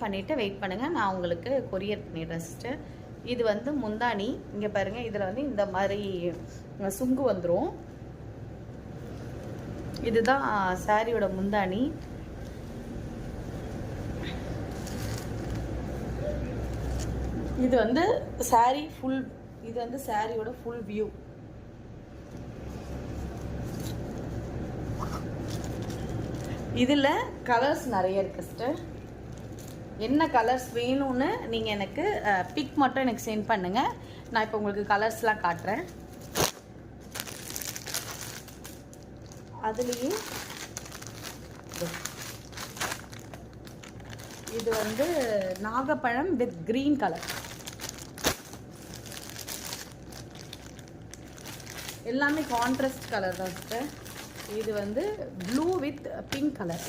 பண்ணிவிட்டு வெயிட் பண்ணுங்கள், நான் உங்களுக்கு கொரியர் பண்ணிடுறேன் சிஸ்டர். இது வந்து முந்தானி. இங்கே பாருங்கள், இதில் வந்து இந்த மாதிரி சுங்கு வந்துடும். இதுதான் சாரியோட முந்தானி. இது வந்து சாரி ஃபுல், இது வந்து சாரியோட ஃபுல் வியூ. இதில் கலர்ஸ் நிறைய இருக்குது சிஸ்டர். என்ன கலர்ஸ் வேணும்னு நீங்கள் எனக்கு பிக் மட்டும் எனக்கு சென்ட் பண்ணுங்கள். நான் இப்போ உங்களுக்கு கலர்ஸ்லாம் காட்டுறேன். அதுலேயே இது வந்து நாகப்பழம் வித் க்ரீன் கலர். எல்லாமே கான்ட்ராஸ்ட் கலர் தான் சிஸ்டர். இது வந்து ப்ளூ வித் பிங்க் கலர்.